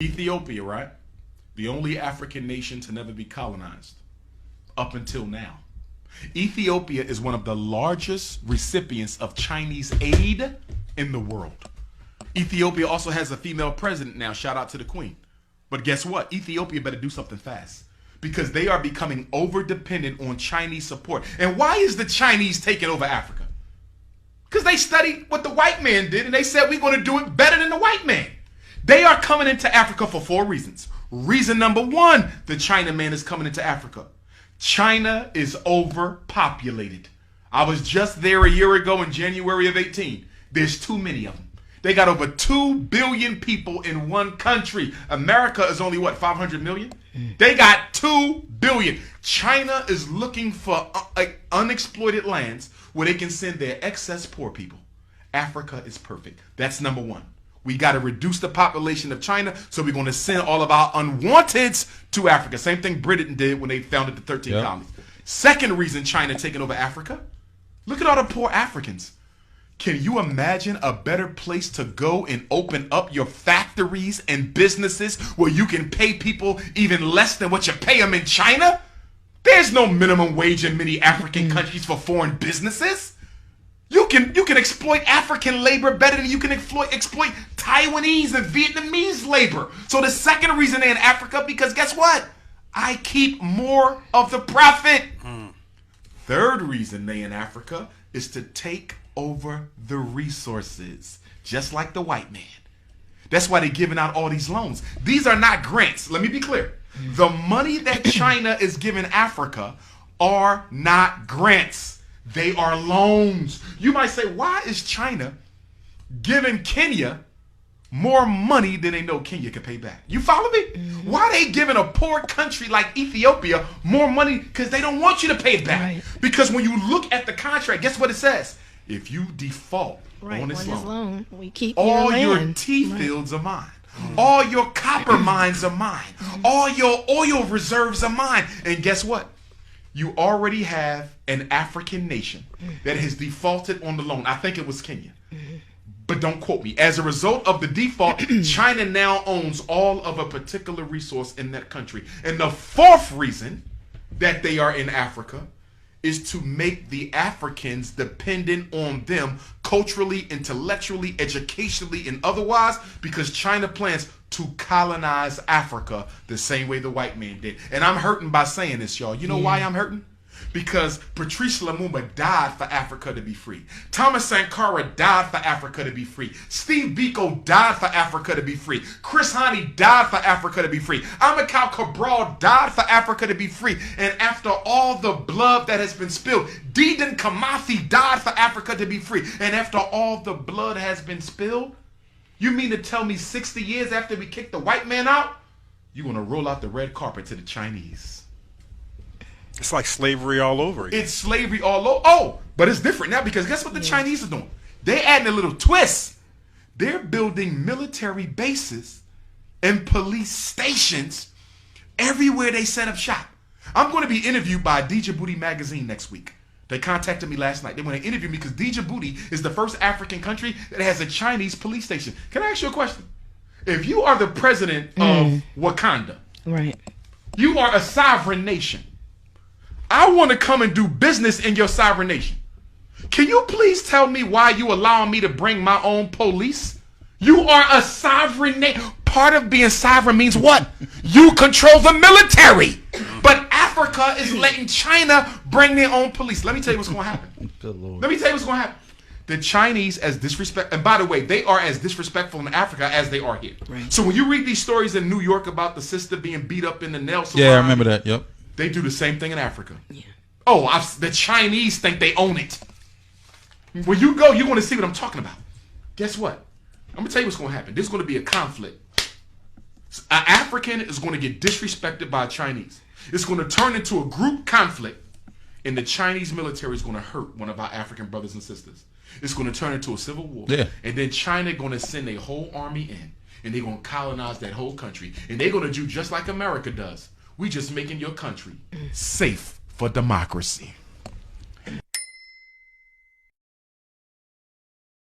Ethiopia, right? The only African nation to never be colonized up until now. Ethiopia is one of the largest recipients of Chinese aid in the world. Ethiopia also has a female president now. Shout out to the queen. But guess what? Ethiopia better do something fast because they are becoming over dependent on Chinese support. And why is the Chinese taking over Africa? Because they studied what the white man did and they said we're going to do it better than the white man. They are coming into Africa for 4 reasons. Reason number 1, the China man is coming into Africa. China is overpopulated. I was just there a year ago in January of 18. There's too many of them. They got over 2 billion people in one country. America is only, what, 500 million? They got 2 billion. China is looking for unexploited lands where they can send their excess poor people. Africa is perfect. That's number 1. We got to reduce the population of China, so we're going to send all of our unwanteds to Africa. Same thing Britain did when they founded the 13 colonies. Second reason China taking over Africa, look at all the poor Africans. Can you imagine a better place to go and open up your factories and businesses where you can pay people even less than what you pay them in China? There's no minimum wage in many African countries for foreign businesses. You can exploit African labor better than you can exploit Taiwanese and Vietnamese labor. So the second reason they're in Africa, because guess what? I keep more of the profit. Third reason they in Africa is to take over the resources, just like the white man. That's why they're giving out all these loans. These are not grants. Let me be clear. The money that China is giving Africa are not grants. They are loans. You might say, why is China giving Kenya more money than they know Kenya can pay back? You follow me? Why are they giving a poor country like Ethiopia more money? Because they don't want you to pay it back. Right. Because when you look at the contract, guess what it says? If you default on this loan, we keep all your tea fields are mine. All your copper mines are mine. All your oil reserves are mine. And guess what? You already have an African nation that has defaulted on the loan. I think it was Kenya. But don't quote me. As a result of the default, China now owns all of a particular resource in that country. And the fourth reason that they are in Africa is to make the Africans dependent on them culturally, intellectually, educationally, and otherwise, because China plans to colonize Africa the same way the white man did. And I'm hurting by saying this, y'all. You know why I'm hurting? Because Patrice Lumumba died for Africa to be free. Thomas Sankara died for Africa to be free. Steve Biko died for Africa to be free. Chris Hani died for Africa to be free. Amilcar Cabral died for Africa to be free. And after all the blood that has been spilled, Dedan Kimathi died for Africa to be free. And after all the blood has been spilled, you mean to tell me 60 years after we kicked the white man out, you're going to roll out the red carpet to the Chinese? It's like slavery all over again. It's slavery all over. Oh, but it's different now because guess what the Chinese are doing? They're adding a little twist. They're building military bases and police stations everywhere they set up shop. I'm going to be interviewed by Djibouti magazine next week. They contacted me last night. They want to interview me because Djibouti is the first African country that has a Chinese police station. Can I ask you a question? If you are the president of Wakanda, right? You are a sovereign nation. I want to come and do business in your sovereign nation. Can you please tell me why you allowing me to bring my own police? You are a sovereign nation. Part of being sovereign means what? You control the military. But Africa is letting China bring their own police. Let me tell you what's going to happen. Let me tell you what's going to happen. The Chinese, as disrespect, and by the way, they are as disrespectful in Africa as they are here. Right. So when you read these stories in New York about the sister being beat up in the nail salon, yeah, I remember that. Yep. They do the same thing in Africa. Yeah. Oh, the Chinese think they own it. When you go, you're going to see what I'm talking about. Guess what? I'm going to tell you what's going to happen. There's going to be a conflict. An African is going to get disrespected by a Chinese. It's going to turn into a group conflict, and the Chinese military is going to hurt one of our African brothers and sisters. It's going to turn into a civil war. Yeah. And then China going to send a whole army in, and they're going to colonize that whole country. And they're going to do just like America does. We just making your country safe for democracy.